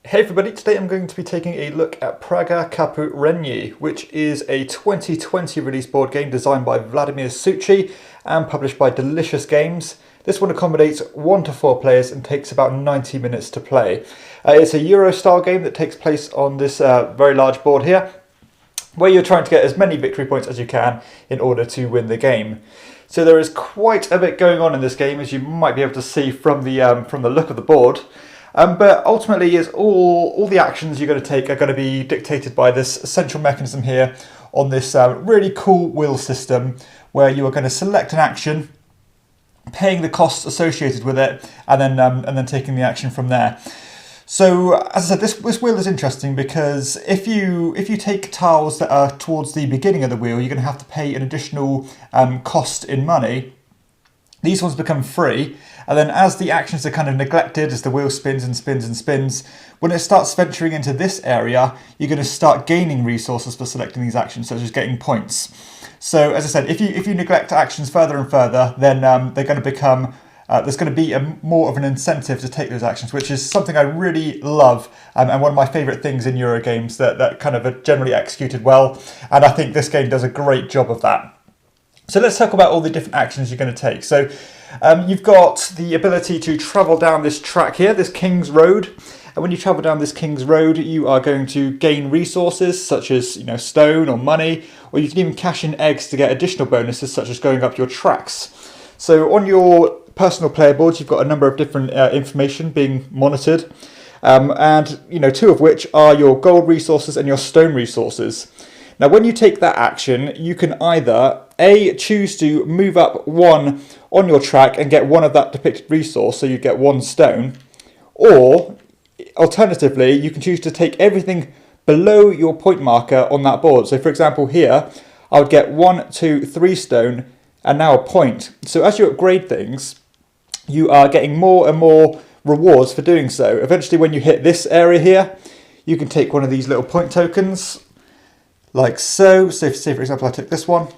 Hey everybody, today I'm going to be taking a look at Praga Caput Regni, which is a 2020 release board game designed by Vladimir Suchy and published by Delicious Games. This one accommodates 1 to 4 players and takes about 90 minutes to play. It's a Euro style game that takes place on this very large board here, where you're trying to get as many victory points as you can in order to win the game. So there is quite a bit going on in this game, as you might be able to see from the look of the board. But ultimately, is all the actions you're going to take are going to be dictated by this central mechanism here on this really cool wheel system, where you are going to select an action, paying the costs associated with it, and then taking the action from there. So, as I said, this wheel is interesting because if you take tiles that are towards the beginning of the wheel, you're going to have to pay an additional cost in money. These ones become free, and then as the actions are kind of neglected, as the wheel spins and spins and spins, when it starts venturing into this area, you're going to start gaining resources for selecting these actions, such as getting points. So, as I said, if you neglect actions further and further, then they're going to become there's going to be more of an incentive to take those actions, which is something I really love, and one of my favourite things in Euro games that kind of are generally executed well, and I think this game does a great job of that. So let's talk about all the different actions you're going to take. So you've got the ability to travel down this track here, this King's Road. And when you travel down this King's Road, you are going to gain resources such as stone or money, or you can even cash in eggs to get additional bonuses such as going up your tracks. So on your personal player boards, you've got a number of different information being monitored, and 2 of which are your gold resources and your stone resources. Now, when you take that action, you can either A, choose to move up 1 on your track and get 1 of that depicted resource, so you get 1 stone, or alternatively, you can choose to take everything below your point marker on that board. So, for example, here, I would get 1, 2, 3 stone, and now a point. So as you upgrade things, you are getting more and more rewards for doing so. Eventually, when you hit this area here, you can take one of these little point tokens, like so. So say for example I took this one,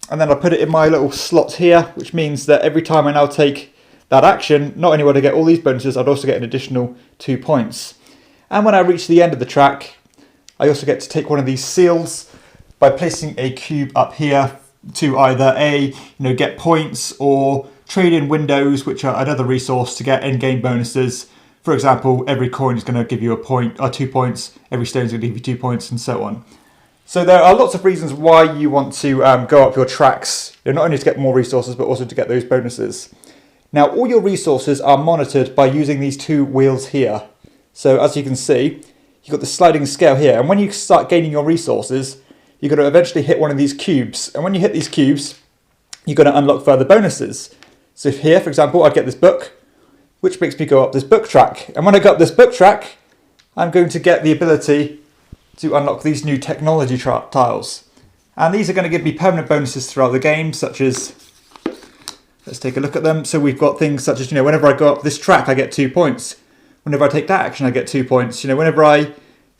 and then I put it in my little slot here, which means that every time I now take that action, not only would I get all these bonuses, I'd also get an additional 2 points. And when I reach the end of the track, I also get to take one of these seals by placing a cube up here to either get points or trade in windows, which are another resource to get in-game bonuses. For example, every coin is going to give you a point or 2 points, every stone is going to give you 2 points, and so on. So there are lots of reasons why you want to go up your tracks, not only to get more resources, but also to get those bonuses. Now, all your resources are monitored by using these 2 wheels here. So as you can see, you've got the sliding scale here, and when you start gaining your resources, you're going to eventually hit one of these cubes. And when you hit these cubes, you're going to unlock further bonuses. So here, for example, I'd get this book, which makes me go up this book track. And when I go up this book track, I'm going to get the ability to unlock these new technology tiles. And these are going to give me permanent bonuses throughout the game, such as, let's take a look at them. So we've got things such as, whenever I go up this track, I get 2 points. Whenever I take that action, I get 2 points. Whenever I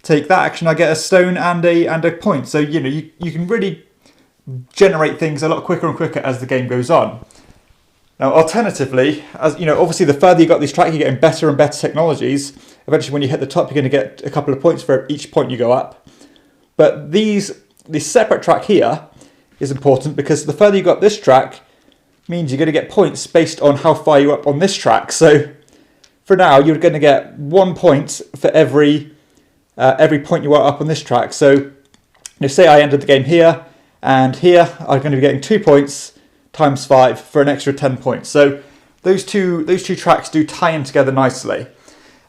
take that action, I get a stone and a point. So, you can really generate things a lot quicker and quicker as the game goes on. Now, alternatively, as obviously the further you got this track, you're getting better and better technologies. Eventually, when you hit the top, you're going to get a couple of points for each point you go up. But this separate track here is important because the further you go up this track means you're going to get points based on how far you're up on this track. So for now, you're going to get 1 point for every point you are up on this track. So say I ended the game here, and here I'm going to be getting 2 points times 5 for an extra 10 points. So those two tracks do tie in together nicely.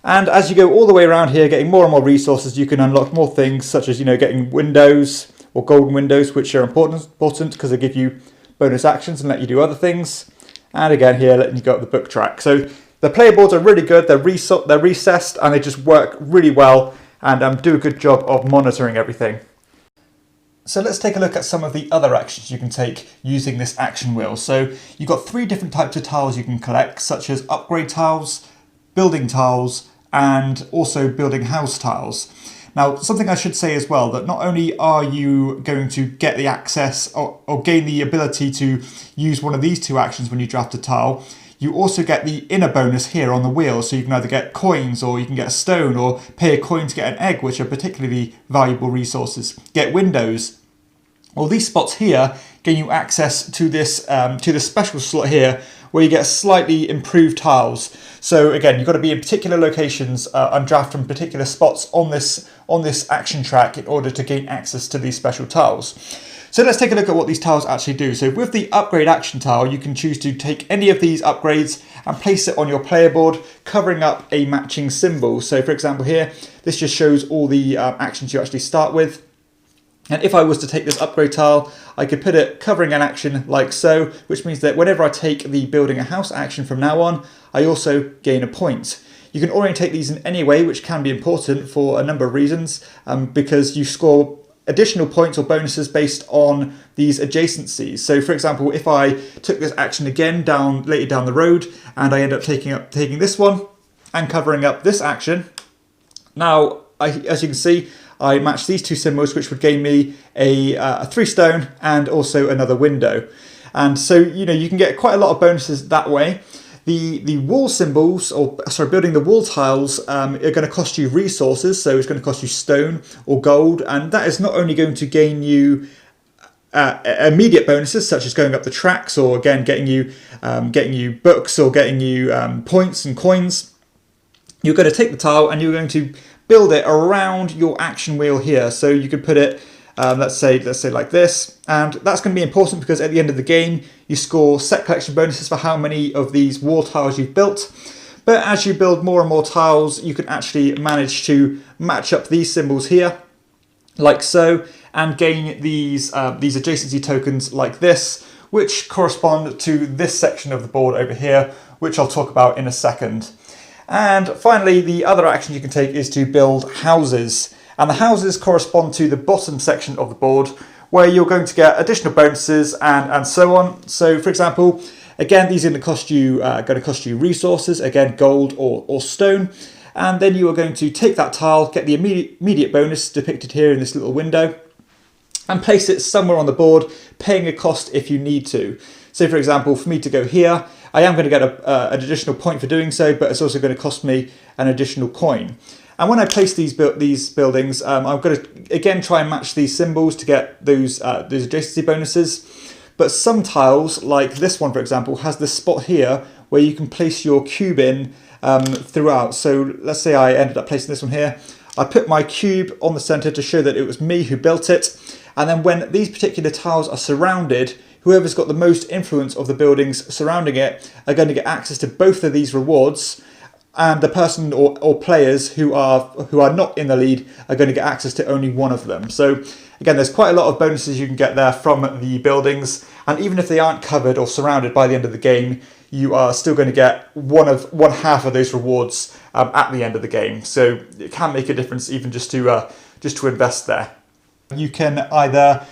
And as you go all the way around here, getting more and more resources, you can unlock more things, such as getting windows or golden windows, which are important because they give you bonus actions and let you do other things. And again here, letting you go up the book track. So the player boards are really good. They're recessed and they just work really well and do a good job of monitoring everything. So let's take a look at some of the other actions you can take using this action wheel. So you've got 3 different types of tiles you can collect, such as upgrade tiles, building tiles, and also building house tiles. Now, something I should say as well, that not only are you going to get the access or gain the ability to use one of these 2 actions when you draft a tile, you also get the inner bonus here on the wheel. So you can either get coins, or you can get a stone, or pay a coin to get an egg, which are particularly valuable resources. Get windows. Well, these spots here gain you access to this special slot here, where you get slightly improved tiles. So again, you've got to be in particular locations and draft from particular spots on this action track in order to gain access to these special tiles. So let's take a look at what these tiles actually do. So with the upgrade action tile, you can choose to take any of these upgrades and place it on your player board, covering up a matching symbol. So for example here, this just shows all the actions you actually start with. And if I was to take this upgrade tile, I could put it covering an action like so, which means that whenever I take the building a house action from now on, I also gain a point. You can orientate these in any way, which can be important for a number of reasons, because you score additional points or bonuses based on these adjacencies. So for example, if I took this action again later down the road, and I end up taking this one and covering up this action, now as you can see, I match these two symbols, which would gain me a 3 stone and also another window. And so, you can get quite a lot of bonuses that way. The wall symbols, building the wall tiles are going to cost you resources. So it's going to cost you stone or gold. And that is not only going to gain you immediate bonuses, such as going up the tracks, or again, getting you books, or getting you points and coins. You're going to take the tile and you're going to build it around your action wheel here. So you could put it, let's say like this, and that's going to be important because at the end of the game, you score set collection bonuses for how many of these wall tiles you've built. But as you build more and more tiles, you can actually manage to match up these symbols here, like so, and gain these adjacency tokens like this, which correspond to this section of the board over here, which I'll talk about in a second. And finally, the other action you can take is to build houses. And the houses correspond to the bottom section of the board, where you're going to get additional bonuses and so on. So for example, again, these are going to cost you resources, again, gold or stone. And then you are going to take that tile, get the immediate bonus depicted here in this little window, and place it somewhere on the board, paying a cost if you need to. So for example, for me to go here, I am going to get an additional point for doing so, but it's also going to cost me an additional coin. And when I place these buildings, I'm going to again try and match these symbols to get those adjacency bonuses. But some tiles, like this one for example, has this spot here where you can place your cube in throughout. So let's say I ended up placing this one here. I put my cube on the center to show that it was me who built it. And then when these particular tiles are surrounded, whoever's got the most influence of the buildings surrounding it are going to get access to both of these rewards, and the person or players who are not in the lead are going to get access to only one of them. So again, there's quite a lot of bonuses you can get there from the buildings, and even if they aren't covered or surrounded by the end of the game, you are still going to get one half of those rewards at the end of the game. So it can make a difference even just to invest there. You can either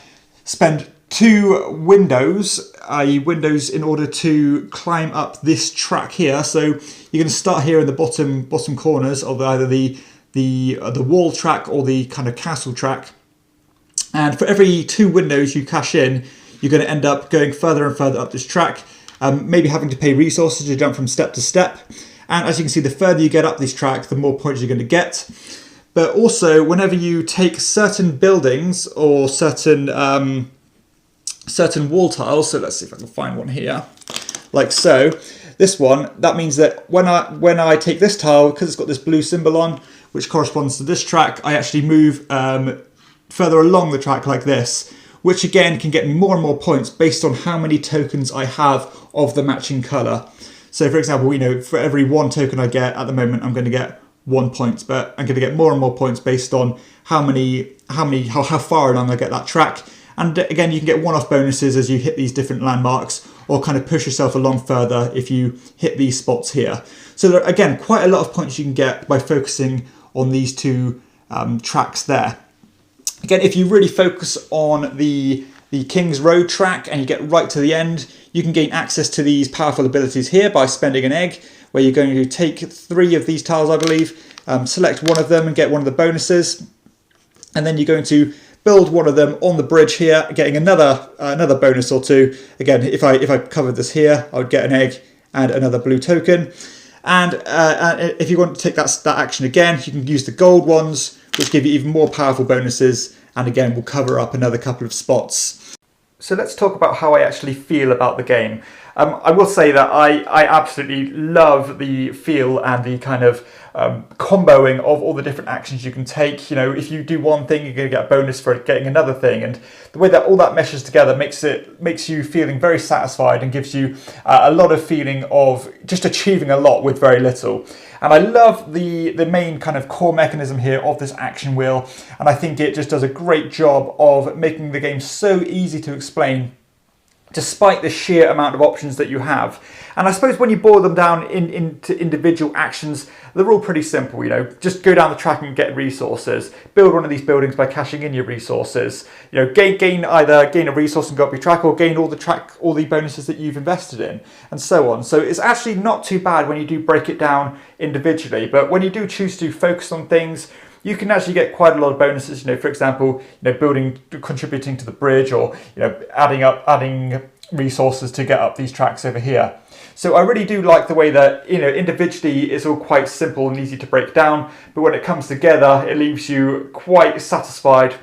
spend 2 windows, i.e. windows in order to climb up this track here. So you're going to start here in the bottom corners of either the wall track or the kind of castle track. And for every 2 windows you cash in, you're going to end up going further and further up this track, maybe having to pay resources to jump from step to step. And as you can see, the further you get up this track, the more points you're going to get. But also, whenever you take certain buildings or certain wall tiles, so let's see if I can find one here, like so, this one, that means that when I take this tile, because it's got this blue symbol on, which corresponds to this track, I actually move further along the track like this, which again can get me more and more points based on how many tokens I have of the matching colour. So for example, for every 1 token I get at the moment, I'm going to get 1 point, but I'm going to get more and more points based on how far along I get that track. And again, you can get one-off bonuses as you hit these different landmarks, or kind of push yourself along further if you hit these spots here. So there are, again, quite a lot of points you can get by focusing on these 2 tracks there. Again, if you really focus on the King's Road track and you get right to the end, you can gain access to these powerful abilities here by spending an egg, where you're going to take 3 of these tiles, I believe, select one of them and get one of the bonuses, and then you're going to build one of them on the bridge here, getting another bonus or 2. Again, if I covered this here, I would get an egg and another blue token. And if you want to take that action again, you can use the gold ones, which give you even more powerful bonuses, and again will cover up another couple of spots. So let's talk about how I actually feel about the game. I will say that I absolutely love the feel and the kind of comboing of all the different actions you can take. You know, if you do one thing, you're going to get a bonus for getting another thing, and the way that all that meshes together makes you feeling very satisfied and gives you a lot of feeling of just achieving a lot with very little. And I love the main kind of core mechanism here of this action wheel, and I think it just does a great job of making the game so easy to explain, despite the sheer amount of options that you have. And I suppose when you boil them down into individual actions, they're all pretty simple. You know, just go down the track and get resources, build one of these buildings by cashing in your resources, you know, gain a resource and go up your track, or gain all the bonuses that you've invested in, and so on. So it's actually not too bad when you do break it down individually, but when you do choose to focus on things, you can actually get quite a lot of bonuses. You know, for example, you know, contributing to the bridge, or, you know, adding resources to get up these tracks over here. So I really do like the way that, you know, individually it's all quite simple and easy to break down, but when it comes together, it leaves you quite satisfied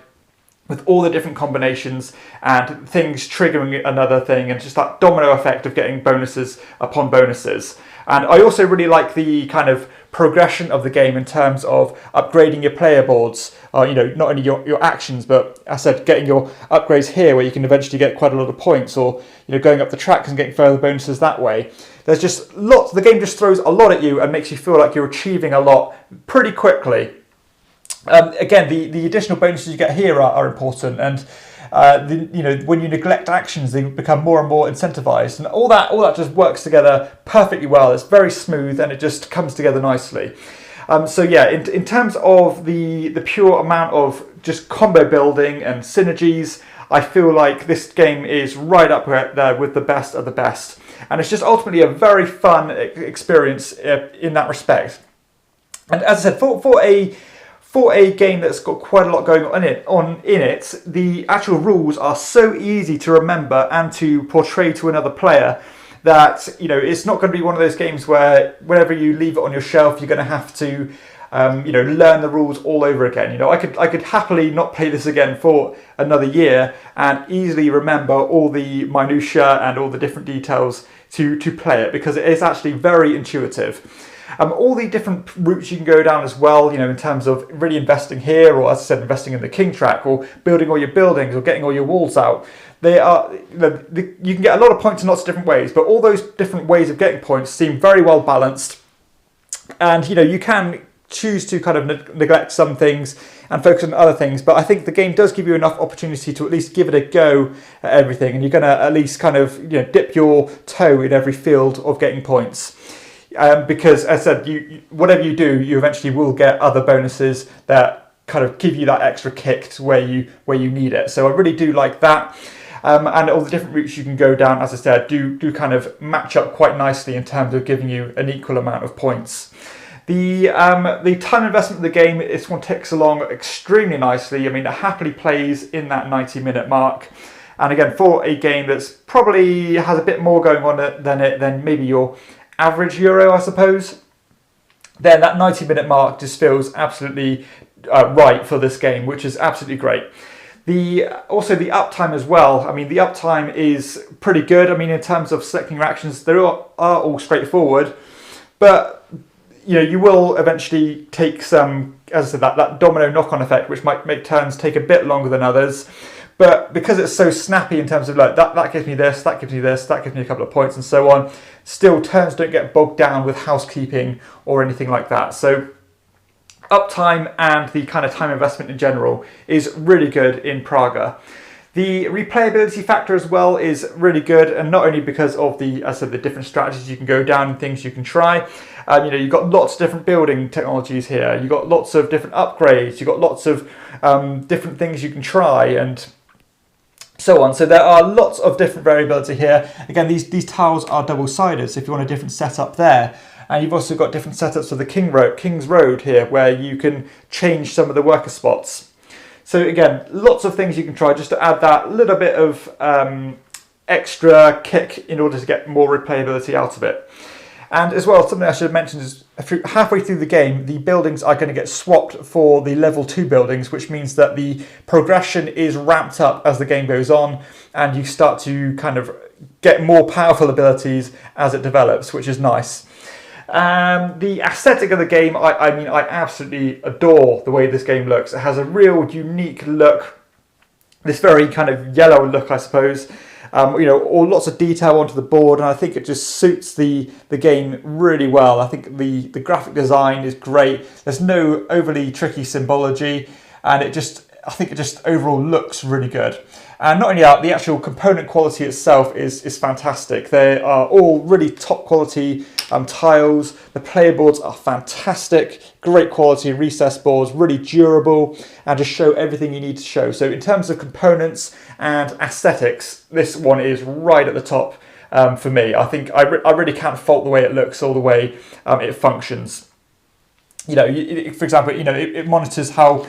with all the different combinations and things triggering another thing, and just that domino effect of getting bonuses upon bonuses. And I also really like the kind of progression of the game in terms of upgrading your player boards. You know, not only your actions, but as I said, getting your upgrades here where you can eventually get quite a lot of points, or, you know, going up the tracks and getting further bonuses that way. There's just lots. The game just throws a lot at you and makes you feel like you're achieving a lot pretty quickly. Again, the additional bonuses you get here are important, and you know, when you neglect actions, they become more and more incentivized, and all that just works together perfectly well. It's very smooth and it just comes together nicely. So yeah, in terms of the pure amount of just combo building and synergies, I feel like this game is right up there with the best of the best, and it's just ultimately a very fun experience in that respect. And as I said, for a game that's got quite a lot going on in it, the actual rules are so easy to remember and to portray to another player that, you know, it's not going to be one of those games where whenever you leave it on your shelf, you're going to have to, you know, learn the rules all over again. You know, I could happily not play this again for another year and easily remember all the minutiae and all the different details to play it, because it is actually very intuitive. All the different routes you can go down as well, you know, in terms of really investing here, or as I said, investing in the king track, or building all your buildings, or getting all your walls out. You can get a lot of points in lots of different ways, but all those different ways of getting points seem very well balanced. And, you know, you can choose to kind of neglect some things and focus on other things, but I think the game does give you enough opportunity to at least give it a go at everything, and you're going to at least kind of, you know, dip your toe in every field of getting points. Because, as I said, whatever you do, you eventually will get other bonuses that kind of give you that extra kick to where you need it. So I really do like that. And all the different routes you can go down, as I said, do kind of match up quite nicely in terms of giving you an equal amount of points. The time investment of the game, this one ticks along extremely nicely. I mean, it happily plays in that 90-minute mark. And again, for a game that's probably has a bit more going on than maybe your average Euro, I suppose, then that 90-minute mark just feels absolutely right for this game, which is absolutely great. Also the uptime as well. I mean, the uptime is pretty good. I mean, in terms of selecting your actions, they are all straightforward, but, you know, you will eventually take some, as I said, that domino knock-on effect, which might make turns take a bit longer than others. But because it's so snappy in terms of like that gives me this, that gives me this, that gives me a couple of points, and so on, still turns don't get bogged down with housekeeping or anything like that. So uptime and the kind of time investment in general is really good in Praga. The replayability factor as well is really good, and not only because of as I said, the different strategies you can go down and things you can try. You know, you've got lots of different building technologies here. You've got lots of different upgrades. You've got lots of different things you can try, and so on. So there are lots of different variability here. Again, these tiles are double-sided, so if you want a different setup there. And you've also got different setups for the King's Road here, where you can change some of the worker spots. So again, lots of things you can try just to add that little bit of extra kick in order to get more replayability out of it. And as well, something I should have mentioned is halfway through the game, the buildings are going to get swapped for the level 2 buildings, which means that the progression is ramped up as the game goes on, and you start to kind of get more powerful abilities as it develops, which is nice. The aesthetic of the game, I mean, I absolutely adore the way this game looks. It has a real unique look, this very kind of yellow look, I suppose. Or lots of detail onto the board, and I think it just suits the game really well. I think the graphic design is great. There's no overly tricky symbology, and I think it just overall looks really good. And not only that, the actual component quality itself is fantastic. They are all really top quality tiles. The player boards are fantastic, great quality recessed boards, really durable, and just show everything you need to show. So in terms of components and aesthetics, this one is right at the top for me. I think I really can't fault the way it looks or the way it functions. For example, it monitors how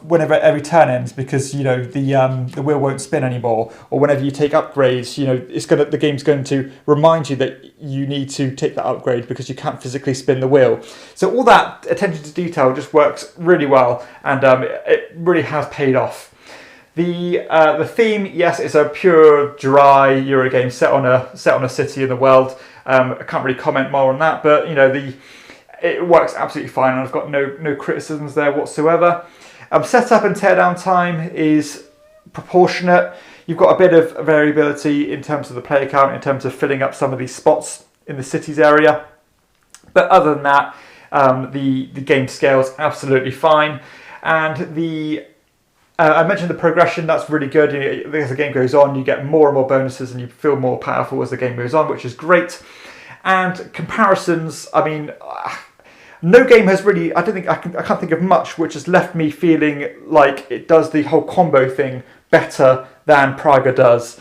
whenever every turn ends, because the wheel won't spin anymore, or whenever you take upgrades, the game's going to remind you that you need to take that upgrade because you can't physically spin the wheel. So all that attention to detail just works really well, and it really has paid off. The theme, yes, it's a pure dry Euro game set on a city in the world. I can't really comment more on that, but it works absolutely fine, and I've got no criticisms there whatsoever. Setup and teardown time is proportionate. You've got a bit of variability in terms of the player count, in terms of filling up some of these spots in the cities area. But other than that, the game scales absolutely fine. And I mentioned the progression, that's really good. As the game goes on, you get more and more bonuses and you feel more powerful as the game goes on, which is great. And comparisons, I mean, no game has really, I can't think of much which has left me feeling like it does the whole combo thing better than Praga does.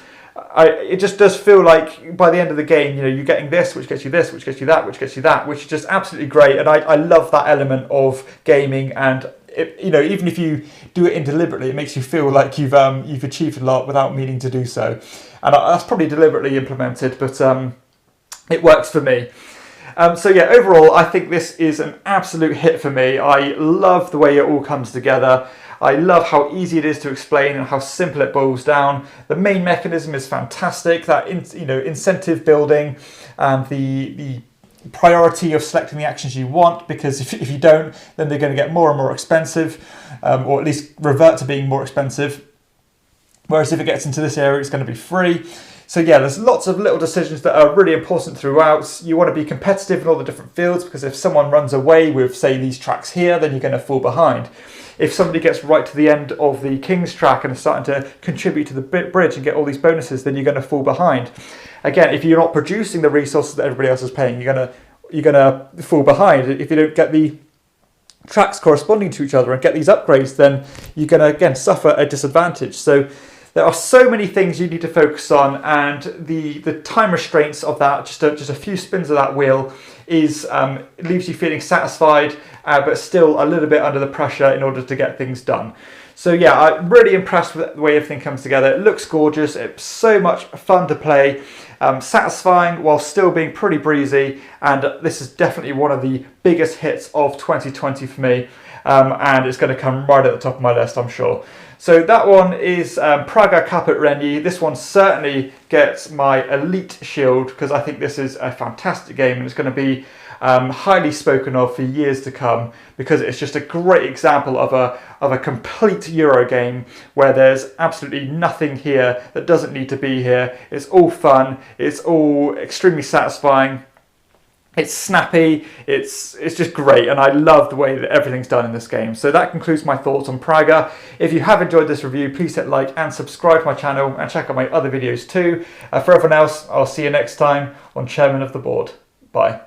It just does feel like by the end of the game, you're getting this, which gets you this, which gets you that, which gets you that, which is just absolutely great. And I love that element of gaming. And even if you do it indeliberately, it makes you feel like you've achieved a lot without meaning to do so. And that's probably deliberately implemented, but it works for me. Overall, I think this is an absolute hit for me. I love the way it all comes together. I love how easy it is to explain and how simple it boils down. The main mechanism is fantastic. That incentive building and the priority of selecting the actions you want, because if you don't, then they're going to get more and more expensive, or at least revert to being more expensive. Whereas if it gets into this area, it's going to be free. So yeah, there's lots of little decisions that are really important throughout. You want to be competitive in all the different fields, because if someone runs away with, say, these tracks here, then you're going to fall behind. If somebody gets right to the end of the King's track and is starting to contribute to the bridge and get all these bonuses, then you're going to fall behind. Again, if you're not producing the resources that everybody else is paying, you're going to fall behind. If you don't get the tracks corresponding to each other and get these upgrades, then you're going to, again, suffer a disadvantage. So there are so many things you need to focus on, and the time restraints of that, just a few spins of that wheel, leaves you feeling satisfied, but still a little bit under the pressure in order to get things done. So yeah, I'm really impressed with the way everything comes together. It looks gorgeous. It's so much fun to play, satisfying while still being pretty breezy. And this is definitely one of the biggest hits of 2020 for me. And it's going to come right at the top of my list, I'm sure. So that one is Praga Caput Regni. This one certainly gets my elite shield, because I think this is a fantastic game, and it's going to be highly spoken of for years to come, because it's just a great example of a complete Euro game where there's absolutely nothing here that doesn't need to be here. It's all fun. It's all extremely satisfying. It's snappy, it's just great, and I love the way that everything's done in this game. So that concludes my thoughts on Praga. If you have enjoyed this review, please hit like and subscribe to my channel, and check out my other videos too. For everyone else, I'll see you next time on Chairman of the Board. Bye.